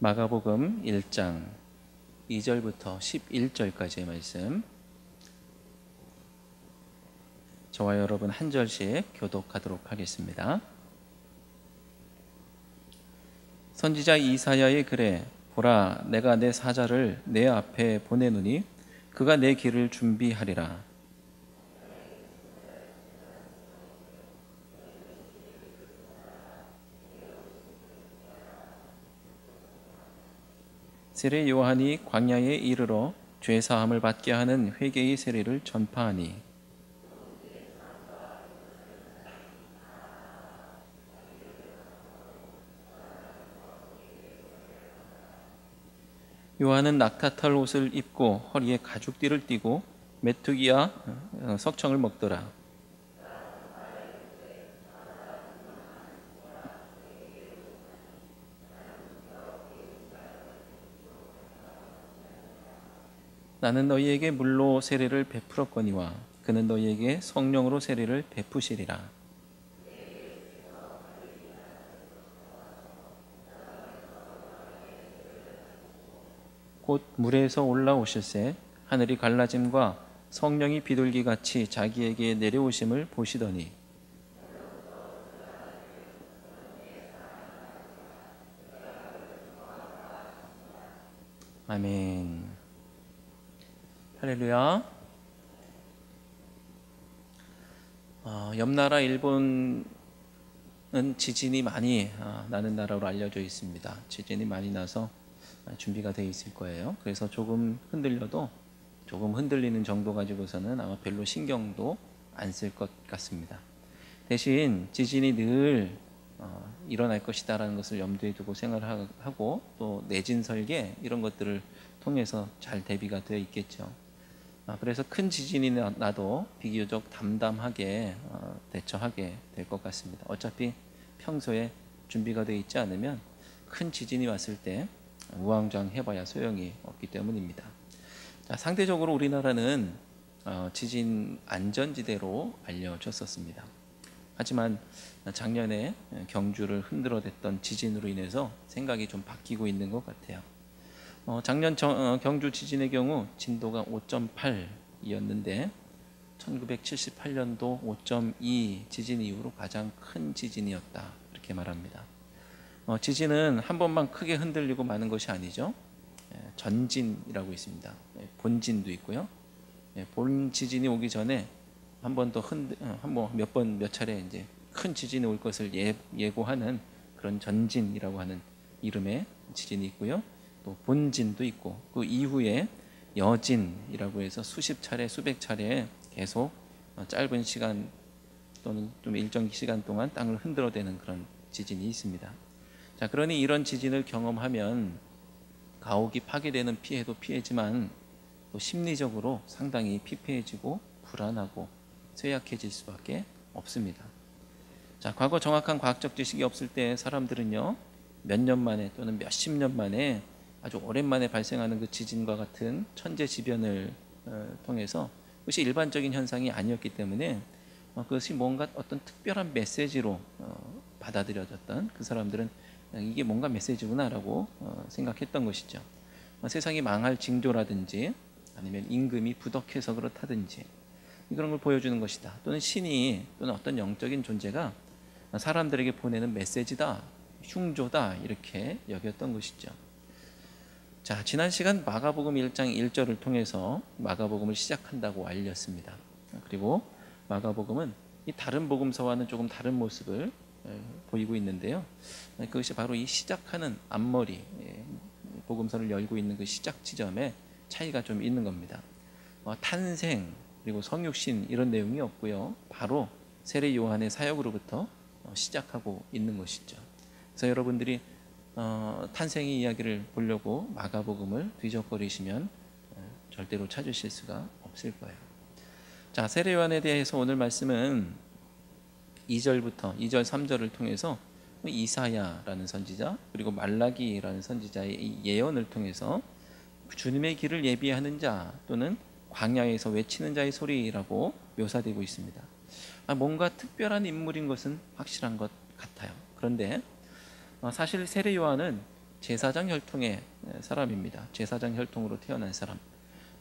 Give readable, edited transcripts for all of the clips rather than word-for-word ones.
마가복음 1장 2절부터 11절까지의 말씀, 저와 여러분 한 절씩 교독하도록 하겠습니다. 선지자 이사야의 글에 보라, 내가 내 사자를 내 앞에 보내노니 그가 내 길을 준비하리라. 세례 요한이 광야에 이르러 죄 사함을 받게 하는 회개의 세례를 전파하니 요한은 낙타털 옷을 입고 허리에 가죽띠를 띠고 메뚜기와 석청을 먹더라. 나는 너희에게 물로 세례를 베풀었거니와 그는 너희에게 성령으로 세례를 베푸시리라. 곧 물에서 올라오실새 하늘이 갈라짐과 성령이 비둘기같이 자기에게 내려오심을 보시더니 아멘. 할렐루야. 옆나라 일본은 지진이 많이 나는 나라로 알려져 있습니다. 지진이 많이 나서 준비가 되어 있을 거예요. 그래서 조금 흔들려도 조금 흔들리는 정도 가지고서는 아마 별로 신경도 안 쓸 것 같습니다. 대신 지진이 늘 일어날 것이다라는 것을 염두에 두고 생활하고 또 내진 설계 이런 것들을 통해서 잘 대비가 되어 있겠죠. 그래서 큰 지진이 나도 비교적 담담하게 대처하게 될 것 같습니다. 어차피 평소에 준비가 되어 있지 않으면 큰 지진이 왔을 때 우왕좌왕해봐야 소용이 없기 때문입니다. 자, 상대적으로 우리나라는 지진 안전지대로 알려졌었습니다. 하지만 작년에 경주를 흔들어댔던 지진으로 인해서 생각이 좀 바뀌고 있는 것 같아요. 작년 경주 지진의 경우 진도가 5.8이었는데 1978년도 5.2 지진 이후로 가장 큰 지진이었다, 이렇게 말합니다. 지진은 한 번만 크게 흔들리고 마는 것이 아니죠. 전진이라고 있습니다. 본진도 있고요. 본 지진이 오기 전에 한 번 더 몇 차례 이제 큰 지진이 올 것을 예고하는 그런 전진이라고 하는 이름의 지진이 있고요. 또 본진도 있고 그 이후에 여진이라고 해서 수십 차례 수백 차례 계속 짧은 시간 또는 좀 일정 시간 동안 땅을 흔들어대는 그런 지진이 있습니다. 자, 그러니 이런 지진을 경험하면 가옥이 파괴되는 피해도 피해지만 또 심리적으로 상당히 피폐해지고 불안하고 쇠약해질 수밖에 없습니다. 자, 과거 정확한 과학적 지식이 없을 때 사람들은요, 몇 년 만에 또는 몇십 년 만에 아주 오랜만에 발생하는 그 지진과 같은 천재지변을 통해서 그것이 일반적인 현상이 아니었기 때문에 그것이 뭔가 어떤 특별한 메시지로 받아들여졌던 그 사람들은 이게 뭔가 메시지구나라고 생각했던 것이죠. 세상이 망할 징조라든지 아니면 임금이 부덕해서 그렇다든지 그런 걸 보여주는 것이다. 또는 신이 또는 어떤 영적인 존재가 사람들에게 보내는 메시지다, 흉조다, 이렇게 여겼던 것이죠. 자, 지난 시간 마가복음 1장 1절을 통해서 마가복음을 시작한다고 알렸습니다. 그리고 마가복음은 이 다른 복음서와는 조금 다른 모습을 보이고 있는데요. 그것이 바로 이 시작하는 앞머리, 복음서를 열고 있는 그 시작 지점에 차이가 좀 있는 겁니다. 탄생 그리고 성육신 이런 내용이 없고요. 바로 세례 요한의 사역으로부터 시작하고 있는 것이죠. 그래서 여러분들이 탄생의 이야기를 보려고 마가복음을 뒤적거리시면 절대로 찾으실 수가 없을 거예요. 자, 세례 요한에 대해서 오늘 말씀은 2절 3절을 통해서 이사야라는 선지자 그리고 말라기라는 선지자의 예언을 통해서 주님의 길을 예비하는 자 또는 광야에서 외치는 자의 소리라고 묘사되고 있습니다. 뭔가 특별한 인물인 것은 확실한 것 같아요. 그런데 사실 세례 요한은 제사장 혈통의 사람입니다. 제사장 혈통으로 태어난 사람.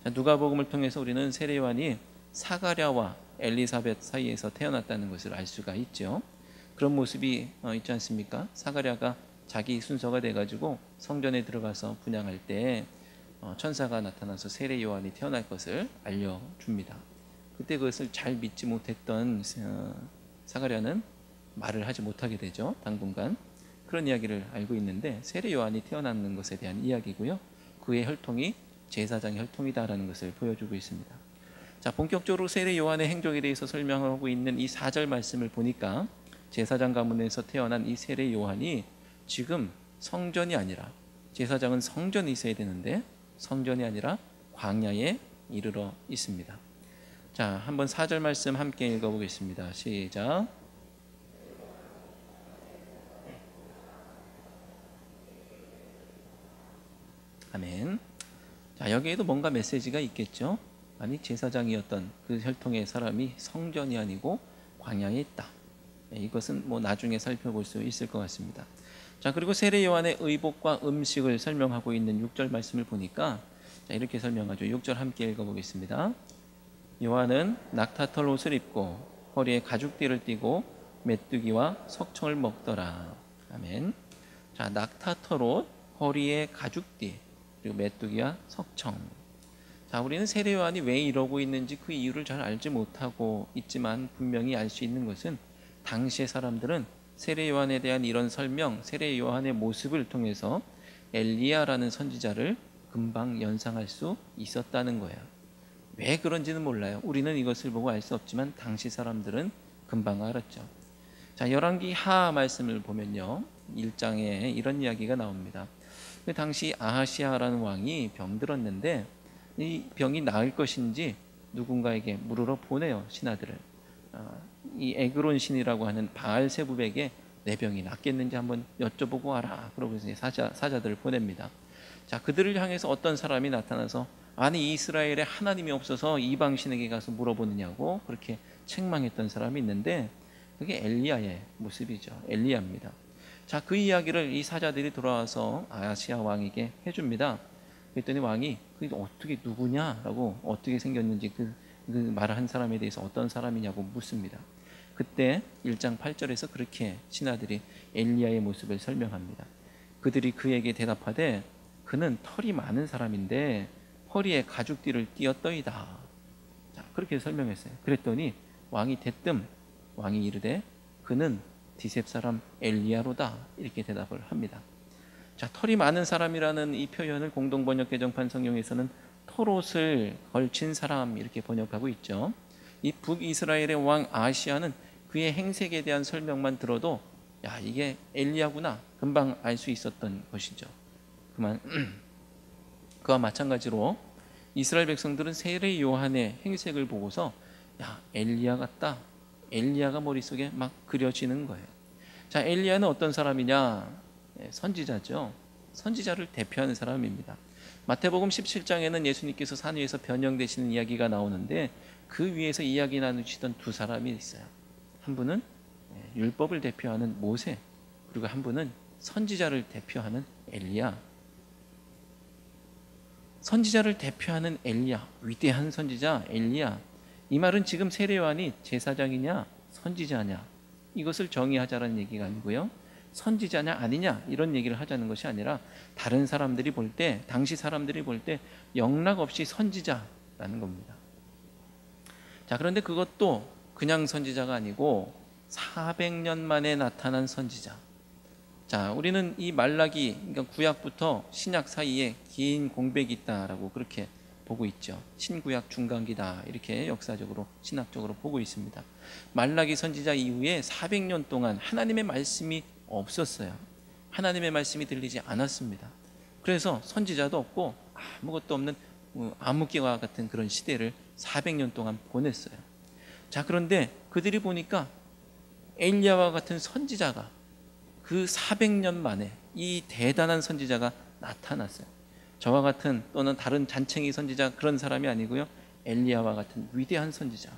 자, 누가복음을 통해서 우리는 세례 요한이 사가랴와 엘리사벳 사이에서 태어났다는 것을 알 수가 있죠. 그런 모습이 있지 않습니까? 사가랴가 자기 순서가 돼가지고 성전에 들어가서 분향할 때 천사가 나타나서 세례 요한이 태어날 것을 알려줍니다. 그때 그것을 잘 믿지 못했던 사가랴는 말을 하지 못하게 되죠. 당분간. 그런 이야기를 알고 있는데 세례 요한이 태어나는 것에 대한 이야기고요. 그의 혈통이 제사장 혈통이다라는 것을 보여주고 있습니다. 자, 본격적으로 세례 요한의 행적에 대해서 설명하고 있는 이 4절 말씀을 보니까 제사장 가문에서 태어난 이 세례 요한이 지금 성전이 아니라, 제사장은 성전이 있어야 되는데 성전이 아니라 광야에 이르러 있습니다. 자, 한번 4절 말씀 함께 읽어보겠습니다. 시작. 아멘. 자, 여기에도 뭔가 메시지가 있겠죠. 아니, 제사장이었던 그 혈통의 사람이 성전이 아니고 광야에 있다. 이것은 뭐 나중에 살펴볼 수 있을 것 같습니다. 자, 그리고 세례 요한의 의복과 음식을 설명하고 있는 6절 말씀을 보니까 자, 이렇게 설명하죠. 6절 함께 읽어보겠습니다. 요한은 낙타털 옷을 입고 허리에 가죽띠를 띠고 메뚜기와 석청을 먹더라. 아멘. 자, 낙타털 옷, 허리에 가죽띠, 그리고 메뚜기와 석청. 자, 우리는 세례 요한이 왜 이러고 있는지 그 이유를 잘 알지 못하고 있지만 분명히 알 수 있는 것은 당시의 사람들은 세례 요한에 대한 이런 설명, 세례 요한의 모습을 통해서 엘리야라는 선지자를 금방 연상할 수 있었다는 거예요. 왜 그런지는 몰라요. 우리는 이것을 보고 알 수 없지만 당시 사람들은 금방 알았죠. 자, 열왕기 하 말씀을 보면요, 1장에 이런 이야기가 나옵니다. 그 당시 아하시아라는 왕이 병들었는데 이 병이 나을 것인지 누군가에게 물으러 보내요, 신하들을. 이 에그론 신이라고 하는 바알세붑에게 내 병이 낫겠는지 한번 여쭤보고 와라. 그러고 이제 사자들을 보냅니다. 자, 그들을 향해서 어떤 사람이 나타나서 아니, 이스라엘에 하나님이 없어서 이방 신에게 가서 물어보느냐고 그렇게 책망했던 사람이 있는데 그게 엘리야의 모습이죠. 엘리야입니다. 자, 그 이야기를 이 사자들이 돌아와서 아하시아 왕에게 해줍니다. 그랬더니 왕이 그게 어떻게 누구냐라고, 어떻게 생겼는지 그 말을 한 사람에 대해서 어떤 사람이냐고 묻습니다. 그때 1장 8절에서 그렇게 신하들이 엘리야의 모습을 설명합니다. 그들이 그에게 대답하되 그는 털이 많은 사람인데 허리에 가죽띠를 띠었더이다. 자, 그렇게 설명했어요. 그랬더니 왕이 대뜸 왕이 이르되 그는 디셉 사람 엘리야로다. 이렇게 대답을 합니다. 자, 털이 많은 사람이라는 이 표현을 공동번역 개정판 성경에서는 털옷을 걸친 사람 이렇게 번역하고 있죠. 이 북이스라엘의 왕 아하시아는 그의 행색에 대한 설명만 들어도 야, 이게 엘리야구나 금방 알 수 있었던 것이죠. 그와 마찬가지로 이스라엘 백성들은 세례 요한의 행색을 보고서 야, 엘리야 같다. 엘리야가 머릿속에 막 그려지는 거예요. 자, 엘리야는 어떤 사람이냐? 선지자죠. 선지자를 대표하는 사람입니다. 마태복음 17장에는 예수님께서 산 위에서 변형되시는 이야기가 나오는데 그 위에서 이야기 나누시던 두 사람이 있어요. 한 분은 율법을 대표하는 모세, 그리고 한 분은 선지자를 대표하는 엘리야. 선지자를 대표하는 엘리야, 위대한 선지자 엘리야. 이 말은 지금 세례 요한이 제사장이냐 선지자냐 이것을 정의하자라는 얘기가 아니고요, 선지자냐 아니냐 이런 얘기를 하자는 것이 아니라 다른 사람들이 볼 때, 당시 사람들이 볼 때 영락없이 선지자라는 겁니다. 자, 그런데 그것도 그냥 선지자가 아니고 400년 만에 나타난 선지자. 자, 우리는 이 말라기, 그러니까 구약부터 신약 사이에 긴 공백이 있다라고 그렇게 보고 있죠. 신구약 중간기다 이렇게 역사적으로 신학적으로 보고 있습니다. 말라기 선지자 이후에 400년 동안 하나님의 말씀이 없었어요. 하나님의 말씀이 들리지 않았습니다. 그래서 선지자도 없고 아무것도 없는 암흑기와 같은 그런 시대를 400년 동안 보냈어요. 자, 그런데 그들이 보니까 엘리야와 같은 선지자가 그 400년 만에 이 대단한 선지자가 나타났어요. 저와 같은 또는 다른 잔챙이 선지자 그런 사람이 아니고요, 엘리야와 같은 위대한 선지자.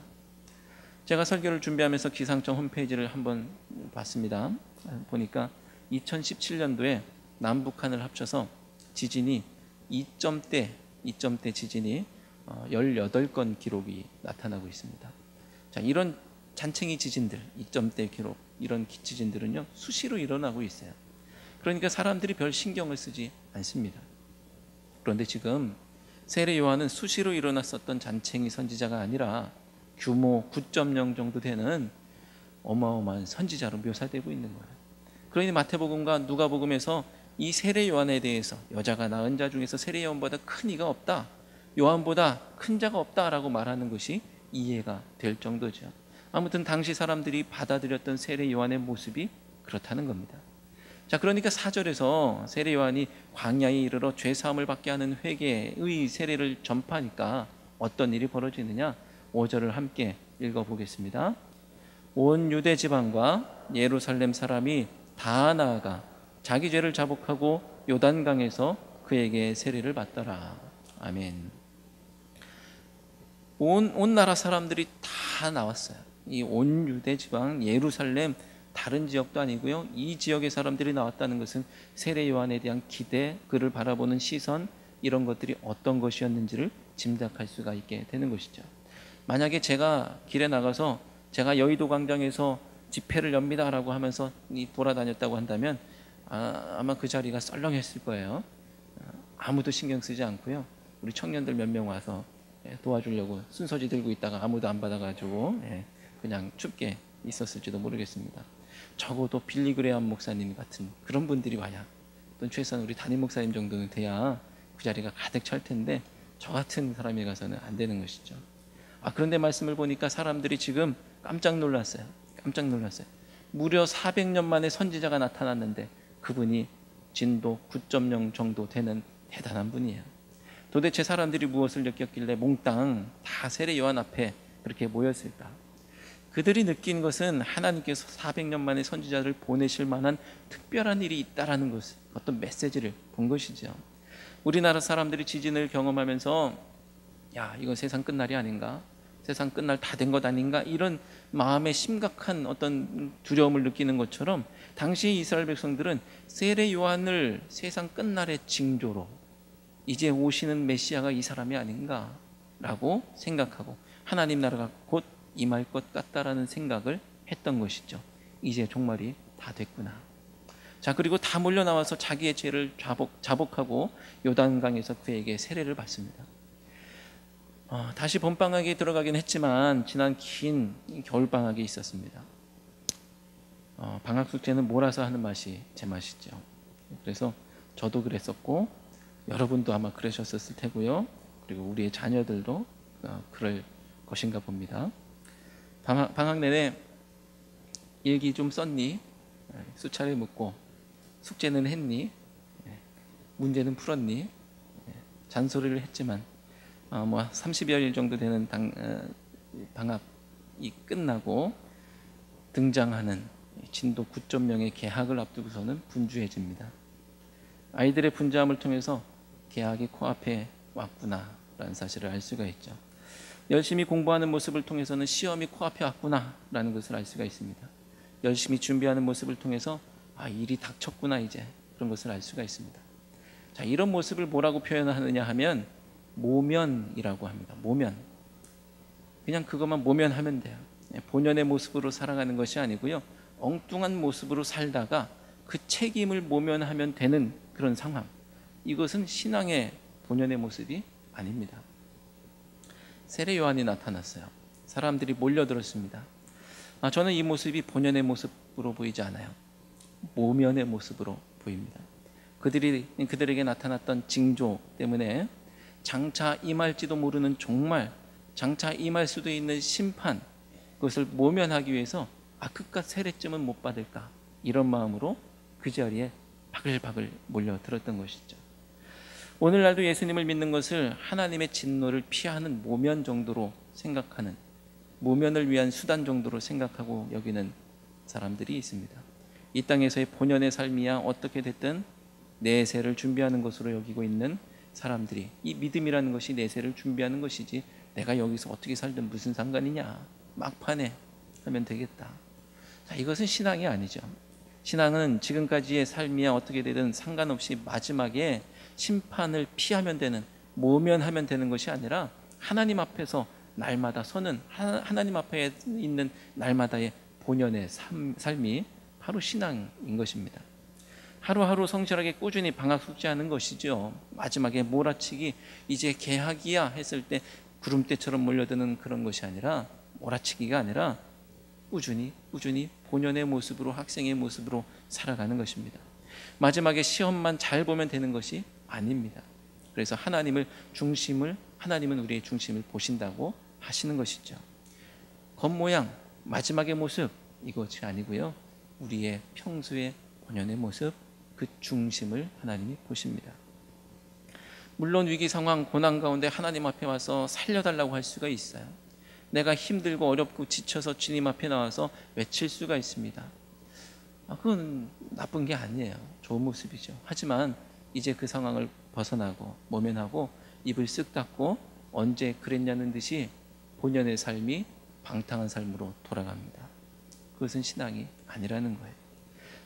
제가 설교를 준비하면서 기상청 홈페이지를 한번 봤습니다. 보니까 2017년도에 남북한을 합쳐서 지진이 2점대 지진이 18건 기록이 나타나고 있습니다. 자, 이런 잔챙이 지진들, 2점대 기록, 이런 지진들은요 수시로 일어나고 있어요. 그러니까 사람들이 별 신경을 쓰지 않습니다. 그런데 지금 세례 요한은 수시로 일어났었던 잔챙이 선지자가 아니라 규모 9.0 정도 되는 어마어마한 선지자로 묘사되고 있는 거예요. 그러니 마태복음과 누가복음에서 이 세례 요한에 대해서 여자가 낳은 자 중에서 세례 요한보다 큰 이가 없다, 요한보다 큰 자가 없다라고 말하는 것이 이해가 될 정도죠. 아무튼 당시 사람들이 받아들였던 세례 요한의 모습이 그렇다는 겁니다. 자, 그러니까 4절에서 세례 요한이 광야에 이르러 죄 사함을 받게 하는 회개의 세례를 전파하니까 어떤 일이 벌어지느냐, 5절을 함께 읽어보겠습니다. 온 유대 지방과 예루살렘 사람이 다 나아가 자기 죄를 자복하고 요단강에서 그에게 세례를 받더라. 아멘. 온 나라 사람들이 다 나왔어요. 이 온 유대 지방 예루살렘, 다른 지역도 아니고요, 이 지역의 사람들이 나왔다는 것은 세례 요한에 대한 기대, 그를 바라보는 시선, 이런 것들이 어떤 것이었는지를 짐작할 수가 있게 되는 것이죠. 만약에 제가 길에 나가서 제가 여의도 광장에서 집회를 엽니다라고 하면서 돌아다녔다고 한다면 아마 그 자리가 썰렁했을 거예요. 아무도 신경 쓰지 않고요, 우리 청년들 몇 명 와서 도와주려고 순서지 들고 있다가 아무도 안 받아가지고 그냥 춥게 있었을지도 모르겠습니다. 적어도 빌리그레암 목사님 같은 그런 분들이 와야, 또는 최소한 우리 담임 목사님 정도는 돼야 그 자리가 가득 찰 텐데, 저 같은 사람이 가서는 안 되는 것이죠. 그런데 말씀을 보니까 사람들이 지금 깜짝 놀랐어요. 무려 400년 만에 선지자가 나타났는데 그분이 진도 9.0 정도 되는 대단한 분이에요. 도대체 사람들이 무엇을 느꼈길래 몽땅 다 세례 요한 앞에 그렇게 모였을까? 그들이 느낀 것은 하나님께서 400년 만에 선지자를 보내실 만한 특별한 일이 있다라는 것, 어떤 메시지를 본 것이죠. 우리나라 사람들이 지진을 경험하면서 이건 세상 끝날이 아닌가, 세상 끝날 다 된 것 아닌가, 이런 마음의 심각한 어떤 두려움을 느끼는 것처럼 당시 이스라엘 백성들은 세례 요한을 세상 끝날의 징조로, 이제 오시는 메시아가 이 사람이 아닌가라고 생각하고 하나님 나라가 곧 임할 것 같다라는 생각을 했던 것이죠. 이제 종말이 다 됐구나. 자, 그리고 다 몰려 나와서 자기의 죄를 자복하고 요단강에서 그에게 세례를 받습니다. 다시 봄방학에 들어가긴 했지만 지난 긴 겨울방학이 있었습니다. 방학 숙제는 몰아서 하는 맛이 제 맛이죠. 그래서 저도 그랬었고 여러분도 아마 그러셨을 테고요. 그리고 우리의 자녀들도 그럴 것인가 봅니다. 방학 내내 일기 좀 썼니? 수차례 묻고 숙제는 했니? 문제는 풀었니? 잔소리를 했지만 30여일 정도 되는 방학이 끝나고 등장하는 진도 9.0의 개학을 앞두고서는 분주해집니다. 아이들의 분주함을 통해서 개학이 코앞에 왔구나라는 사실을 알 수가 있죠. 열심히 공부하는 모습을 통해서는 시험이 코앞에 왔구나라는 것을 알 수가 있습니다. 열심히 준비하는 모습을 통해서 일이 닥쳤구나, 이제, 그런 것을 알 수가 있습니다. 자, 이런 모습을 뭐라고 표현하느냐 하면 모면이라고 합니다. 모면. 그냥 그것만 모면하면 돼요. 본연의 모습으로 살아가는 것이 아니고요, 엉뚱한 모습으로 살다가 그 책임을 모면하면 되는 그런 상황. 이것은 신앙의 본연의 모습이 아닙니다. 세례 요한이 나타났어요. 사람들이 몰려들었습니다. 저는 이 모습이 본연의 모습으로 보이지 않아요. 모면의 모습으로 보입니다. 그들에게 나타났던 징조 때문에 장차 임할지도 모르는 종말, 장차 임할 수도 있는 심판, 그것을 모면하기 위해서 그깟 세례쯤은 못 받을까, 이런 마음으로 그 자리에 바글바글 몰려들었던 것이죠. 오늘날도 예수님을 믿는 것을 하나님의 진노를 피하는 모면 정도로 생각하는, 모면을 위한 수단 정도로 생각하고 여기는 사람들이 있습니다. 이 땅에서의 본연의 삶이야 어떻게 됐든 내세를 준비하는 것으로 여기고 있는 사람들이, 이 믿음이라는 것이 내세를 준비하는 것이지 내가 여기서 어떻게 살든 무슨 상관이냐, 막판에 하면 되겠다. 자, 이것은 신앙이 아니죠. 신앙은 지금까지의 삶이야 어떻게 되든 상관없이 마지막에 심판을 피하면 되는, 모면하면 되는 것이 아니라 하나님 앞에서 날마다 서는, 하나님 앞에 있는 날마다의 본연의 삶이 바로 신앙인 것입니다. 하루하루 성실하게 꾸준히 방학 숙제하는 것이죠. 마지막에 몰아치기, 이제 개학이야 했을 때 구름대처럼 몰려드는 그런 것이 아니라, 몰아치기가 아니라 꾸준히 본연의 모습으로, 학생의 모습으로 살아가는 것입니다. 마지막에 시험만 잘 보면 되는 것이 아닙니다. 그래서 하나님은 우리의 중심을 보신다고 하시는 것이죠. 겉모양, 마지막의 모습, 이것이 아니고요, 우리의 평소의 본연의 모습, 그 중심을 하나님이 보십니다. 물론 위기 상황, 고난 가운데 하나님 앞에 와서 살려달라고 할 수가 있어요. 내가 힘들고 어렵고 지쳐서 주님 앞에 나와서 외칠 수가 있습니다. 그건 나쁜 게 아니에요. 좋은 모습이죠. 하지만 이제 그 상황을 벗어나고 모면하고 입을 쓱 닫고 언제 그랬냐는 듯이 본연의 삶이 방탕한 삶으로 돌아갑니다. 그것은 신앙이 아니라는 거예요.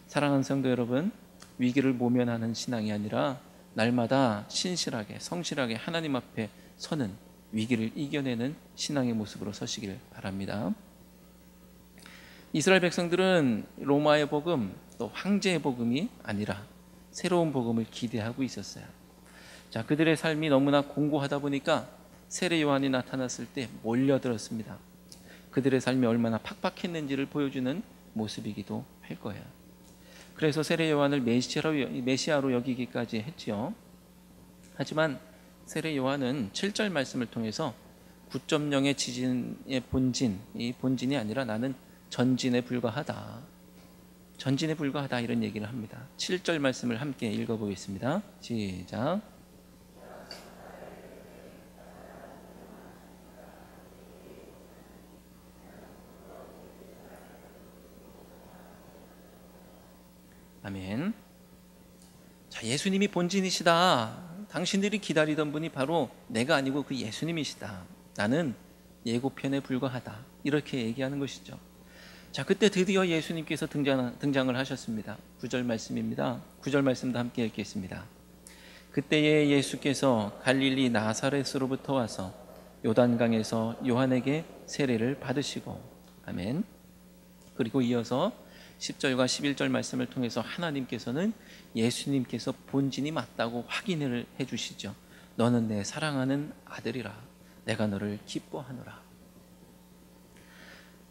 사랑하는 성도 여러분, 위기를 모면하는 신앙이 아니라 날마다 신실하게, 성실하게 하나님 앞에 서는, 위기를 이겨내는 신앙의 모습으로 서시길 바랍니다. 이스라엘 백성들은 로마의 복음, 또 황제의 복음이 아니라 새로운 복음을 기대하고 있었어요. 자, 그들의 삶이 너무나 공고하다 보니까 세례 요한이 나타났을 때 몰려들었습니다. 그들의 삶이 얼마나 팍팍했는지를 보여주는 모습이기도 할 거예요. 그래서 세례 요한을 메시아로 여기기까지 했지요. 하지만 세례 요한은 7절 말씀을 통해서 9.0의 지진의 본진, 이 본진이 아니라 나는 전진에 불과하다. 전진에 불과하다, 이런 얘기를 합니다. 7절 말씀을 함께 읽어보겠습니다. 시작. 아멘. 자, 예수님이 본진이시다. 당신들이 기다리던 분이 바로 내가 아니고 그 예수님이시다. 나는 예고편에 불과하다. 이렇게 얘기하는 것이죠. 자, 그때 드디어 예수님께서 등장을 하셨습니다. 9절 말씀입니다. 9절 말씀도 함께 읽겠습니다. 그때에 예수께서 갈릴리 나사렛으로부터 와서 요단강에서 요한에게 세례를 받으시고, 아멘. 그리고 이어서 10절과 11절 말씀을 통해서 하나님께서는 예수님께서 본진이 맞다고 확인을 해주시죠. 너는 내 사랑하는 아들이라, 내가 너를 기뻐하노라.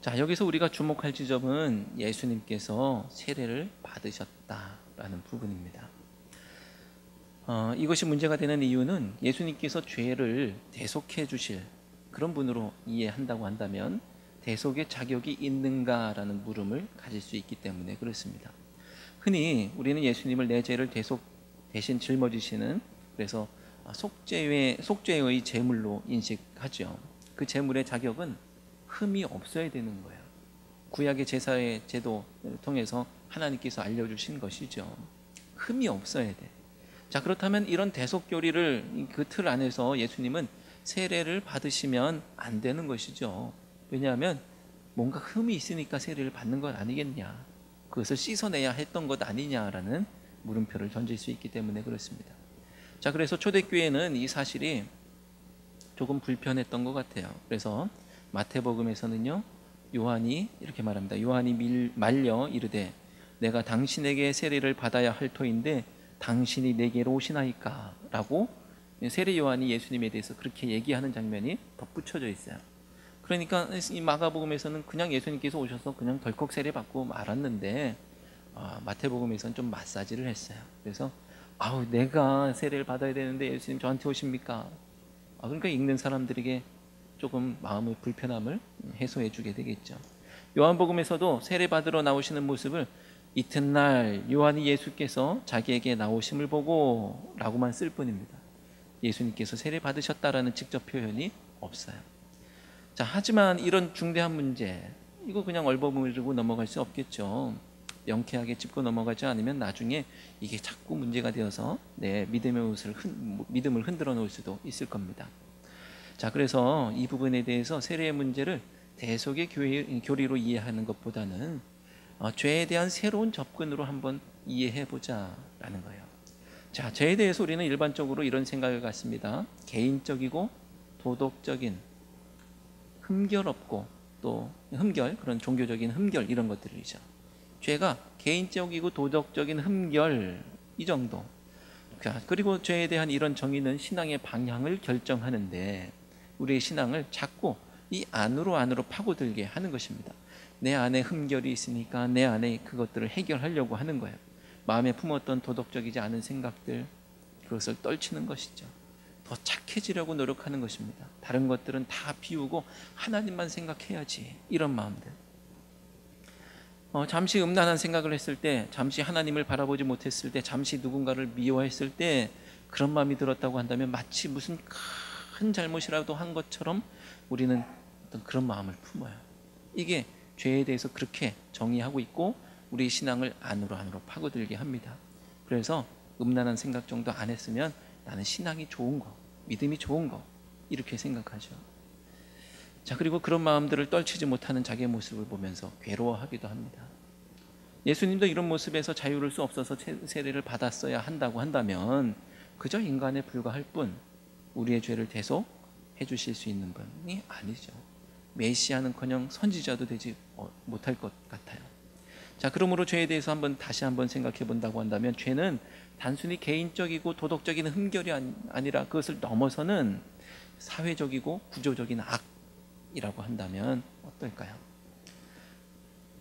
자, 여기서 우리가 주목할 지점은 예수님께서 세례를 받으셨다라는 부분입니다. 이것이 문제가 되는 이유는 예수님께서 죄를 대속해 주실 그런 분으로 이해한다고 한다면 대속의 자격이 있는가라는 물음을 가질 수 있기 때문에 그렇습니다. 흔히 우리는 예수님을 내 죄를 대신 짊어지시는, 그래서 속죄의 제물로 인식하죠. 그 제물의 자격은 흠이 없어야 되는 거예요. 구약의 제사의 제도를 통해서 하나님께서 알려주신 것이죠. 흠이 없어야 돼. 자, 그렇다면 이런 대속교리를, 그 틀 안에서 예수님은 세례를 받으시면 안 되는 것이죠. 왜냐하면 뭔가 흠이 있으니까 세례를 받는 것 아니겠냐, 그것을 씻어내야 했던 것 아니냐라는 물음표를 던질 수 있기 때문에 그렇습니다. 자, 그래서 초대교회는 이 사실이 조금 불편했던 것 같아요. 그래서 마태복음에서는요, 요한이 이렇게 말합니다. 요한이 말려 이르되 내가 당신에게 세례를 받아야 할 터인데 당신이 내게로 오시나이까? 라고 세례 요한이 예수님에 대해서 그렇게 얘기하는 장면이 덧붙여져 있어요. 그러니까 이 마가복음에서는 그냥 예수님께서 오셔서 그냥 덜컥 세례 받고 말았는데, 마태복음에서는 좀 마사지를 했어요. 그래서 내가 세례를 받아야 되는데 예수님 저한테 오십니까? 그러니까 읽는 사람들에게 조금 마음의 불편함을 해소해 주게 되겠죠. 요한복음에서도 세례 받으러 나오시는 모습을 이튿날 요한이 예수께서 자기에게 나오심을 보고 라고만 쓸 뿐입니다. 예수님께서 세례 받으셨다라는 직접 표현이 없어요. 자, 하지만 이런 중대한 문제, 이거 그냥 얼버무리고 넘어갈 수 없겠죠. 명쾌하게 짚고 넘어가지 않으면 나중에 이게 자꾸 문제가 되어서 내 믿음을 흔들어 놓을 수도 있을 겁니다. 자, 그래서 이 부분에 대해서 세례의 문제를 대속의 교리로 이해하는 것보다는 죄에 대한 새로운 접근으로 한번 이해해 보자라는 거예요. 자, 죄에 대해서 우리는 일반적으로 이런 생각을 갖습니다. 개인적이고 도덕적인 흠결 없고 또 흠결, 그런 종교적인 흠결, 이런 것들이죠. 죄가 개인적이고 도덕적인 흠결, 이 정도. 자, 그리고 죄에 대한 이런 정의는 신앙의 방향을 결정하는데 우리의 신앙을 자꾸 이 안으로 파고들게 하는 것입니다. 내 안에 흠결이 있으니까 내 안에 그것들을 해결하려고 하는 거예요. 마음에 품었던 도덕적이지 않은 생각들, 그것을 떨치는 것이죠. 더 착해지려고 노력하는 것입니다. 다른 것들은 다 비우고 하나님만 생각해야지, 이런 마음들. 잠시 음란한 생각을 했을 때, 잠시 하나님을 바라보지 못했을 때, 잠시 누군가를 미워했을 때 그런 마음이 들었다고 한다면 마치 무슨 큰 잘못이라도 한 것처럼 우리는 어떤 그런 마음을 품어요. 이게 죄에 대해서 그렇게 정의하고 있고 우리 신앙을 안으로 파고들게 합니다. 그래서 음란한 생각 정도 안 했으면 나는 신앙이 좋은 거, 믿음이 좋은 거, 이렇게 생각하죠. 자, 그리고 그런 마음들을 떨치지 못하는 자기의 모습을 보면서 괴로워하기도 합니다. 예수님도 이런 모습에서 자유를 수 없어서 세례를 받았어야 한다고 한다면 그저 인간에 불과할 뿐 우리의 죄를 대속해 주실 수 있는 분이 아니죠. 메시아는커녕 선지자도 되지 못할 것 같아요. 자, 그러므로 죄에 대해서 다시 한번 생각해 본다고 한다면 죄는 단순히 개인적이고 도덕적인 흠결이 아니라 그것을 넘어서는 사회적이고 구조적인 악이라고 한다면 어떨까요?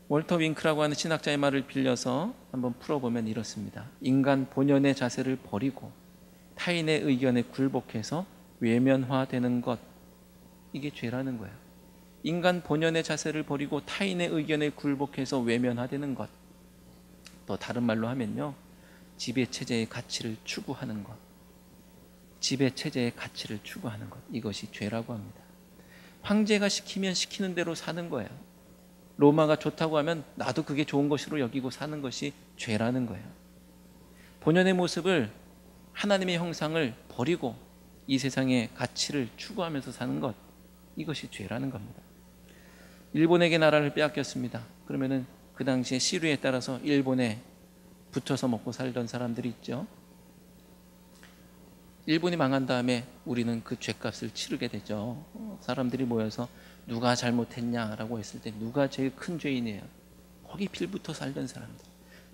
월터 윙크라고 하는 신학자의 말을 빌려서 한번 풀어보면 이렇습니다. 인간 본연의 자세를 버리고 타인의 의견에 굴복해서 외면화되는 것, 이게 죄라는 거예요. 인간 본연의 자세를 버리고 타인의 의견에 굴복해서 외면화되는 것, 또 다른 말로 하면요, 지배체제의 가치를 추구하는 것, 지배체제의 가치를 추구하는 것, 이것이 죄라고 합니다. 황제가 시키면 시키는 대로 사는 거예요. 로마가 좋다고 하면 나도 그게 좋은 것으로 여기고 사는 것이 죄라는 거예요. 본연의 모습을, 하나님의 형상을 버리고 이 세상의 가치를 추구하면서 사는 것, 이것이 죄라는 겁니다. 일본에게 나라를 빼앗겼습니다. 그러면은 그 당시에 시류에 따라서 일본에 붙어서 먹고 살던 사람들이 있죠. 일본이 망한 다음에 우리는 그 죄값을 치르게 되죠. 사람들이 모여서 누가 잘못했냐라고 했을 때 누가 제일 큰 죄인이에요? 거기 빌붙어 살던 사람들.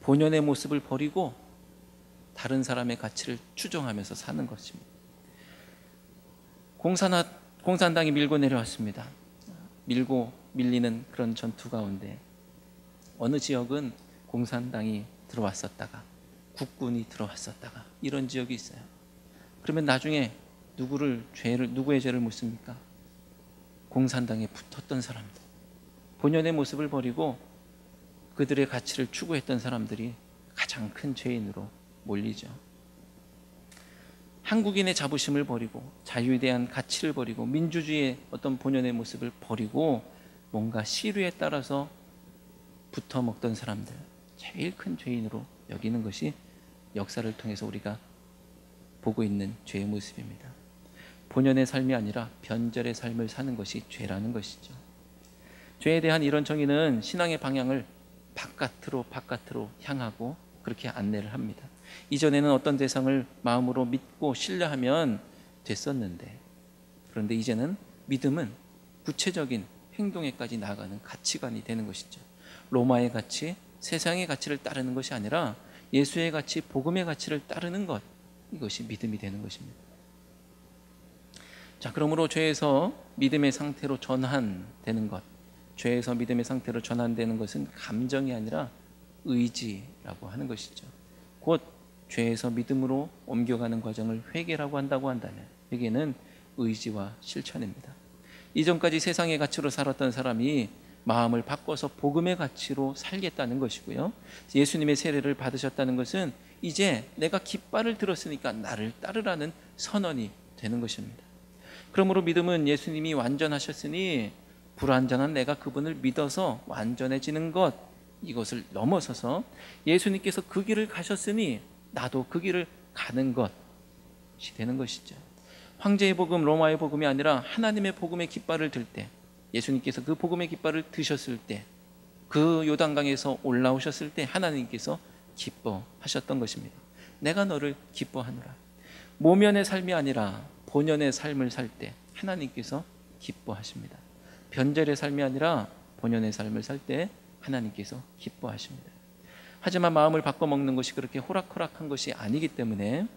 본연의 모습을 버리고 다른 사람의 가치를 추종하면서 사는 것입니다. 공산당이 밀고 내려왔습니다. 밀리는 그런 전투 가운데 어느 지역은 공산당이 들어왔었다가 국군이 들어왔었다가 이런 지역이 있어요. 그러면 나중에 누구의 죄를 묻습니까? 공산당에 붙었던 사람들, 본연의 모습을 버리고 그들의 가치를 추구했던 사람들이 가장 큰 죄인으로 몰리죠. 한국인의 자부심을 버리고 자유에 대한 가치를 버리고 민주주의의 어떤 본연의 모습을 버리고 뭔가 시류에 따라서 붙어 먹던 사람들, 제일 큰 죄인으로 여기는 것이 역사를 통해서 우리가 보고 있는 죄의 모습입니다. 본연의 삶이 아니라 변절의 삶을 사는 것이 죄라는 것이죠. 죄에 대한 이런 정의는 신앙의 방향을 바깥으로 향하고 그렇게 안내를 합니다. 이전에는 어떤 대상을 마음으로 믿고 신뢰하면 됐었는데, 그런데 이제는 믿음은 구체적인 행동에까지 나아가는 가치관이 되는 것이죠. 로마의 가치, 세상의 가치를 따르는 것이 아니라 예수의 가치, 복음의 가치를 따르는 것, 이것이 믿음이 되는 것입니다. 자, 그러므로 죄에서 믿음의 상태로 전환되는 것, 죄에서 믿음의 상태로 전환되는 것은 감정이 아니라 의지라고 하는 것이죠. 곧 죄에서 믿음으로 옮겨가는 과정을 회개라고 한다고 한다면 회개는 의지와 실천입니다. 이전까지 세상의 가치로 살았던 사람이 마음을 바꿔서 복음의 가치로 살겠다는 것이고요. 예수님의 세례를 받으셨다는 것은 이제 내가 깃발을 들었으니까 나를 따르라는 선언이 되는 것입니다. 그러므로 믿음은 예수님이 완전하셨으니 불완전한 내가 그분을 믿어서 완전해지는 것, 이것을 넘어서서 예수님께서 그 길을 가셨으니 나도 그 길을 가는 것이 되는 것이죠. 황제의 복음, 로마의 복음이 아니라 하나님의 복음의 깃발을 들 때, 예수님께서 그 복음의 깃발을 드셨을 때 그 요단강에서 올라오셨을 때 하나님께서 기뻐하셨던 것입니다. 내가 너를 기뻐하노라. 모면의 삶이 아니라 본연의 삶을 살 때 하나님께서 기뻐하십니다. 변절의 삶이 아니라 본연의 삶을 살 때 하나님께서 기뻐하십니다. 하지만 마음을 바꿔먹는 것이 그렇게 호락호락한 것이 아니기 때문에,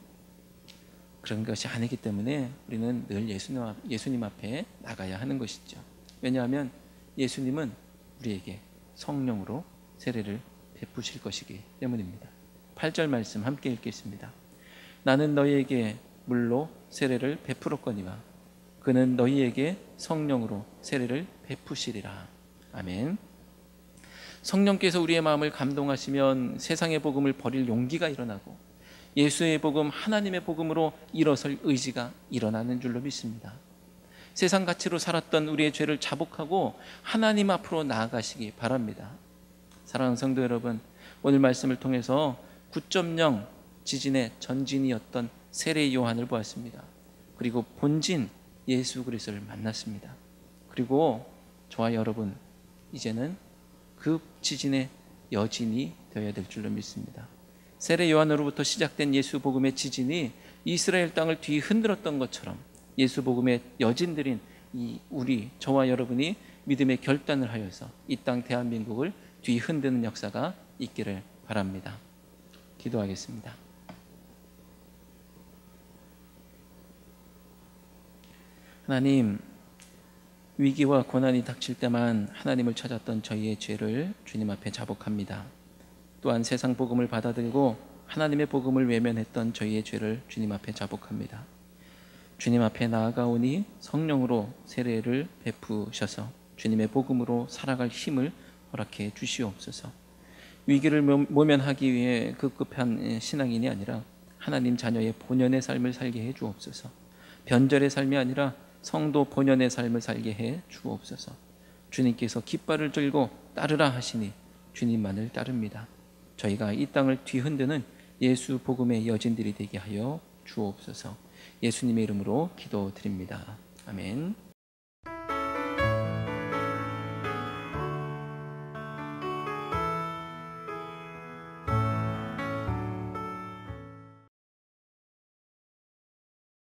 그런 것이 아니기 때문에 우리는 늘 예수님 앞에 나가야 하는 것이죠. 왜냐하면 예수님은 우리에게 성령으로 세례를 베푸실 것이기 때문입니다. 8절 말씀 함께 읽겠습니다. 나는 너희에게 물로 세례를 베풀었거니와 그는 너희에게 성령으로 세례를 베푸시리라. 아멘. 성령께서 우리의 마음을 감동하시면 세상의 복음을 버릴 용기가 일어나고 예수의 복음, 하나님의 복음으로 일어설 의지가 일어나는 줄로 믿습니다. 세상 가치로 살았던 우리의 죄를 자복하고 하나님 앞으로 나아가시기 바랍니다. 사랑하는 성도 여러분, 오늘 말씀을 통해서 9.0 지진의 전진이었던 세례 요한을 보았습니다. 그리고 본진 예수 그리스도를 만났습니다. 그리고 저와 여러분, 이제는 그 지진의 여진이 되어야 될 줄로 믿습니다. 세례 요한으로부터 시작된 예수 복음의 지진이 이스라엘 땅을 뒤흔들었던 것처럼 예수 복음의 여진들인 저와 여러분이 믿음의 결단을 하여서 이 땅 대한민국을 뒤흔드는 역사가 있기를 바랍니다. 기도하겠습니다. 하나님, 위기와 고난이 닥칠 때만 하나님을 찾았던 저희의 죄를 주님 앞에 자복합니다. 또한 세상 복음을 받아들이고 하나님의 복음을 외면했던 저희의 죄를 주님 앞에 자복합니다. 주님 앞에 나아가오니 성령으로 세례를 베푸셔서 주님의 복음으로 살아갈 힘을 허락해 주시옵소서. 위기를 모면하기 위해 급급한 신앙인이 아니라 하나님 자녀의 본연의 삶을 살게 해 주옵소서. 변절의 삶이 아니라 성도 본연의 삶을 살게 해 주옵소서. 주님께서 깃발을 들고 따르라 하시니 주님만을 따릅니다. 저희가 이 땅을 뒤흔드는 예수 복음의 여진들이 되게 하여 주옵소서. 예수님의 이름으로 기도드립니다. 아멘.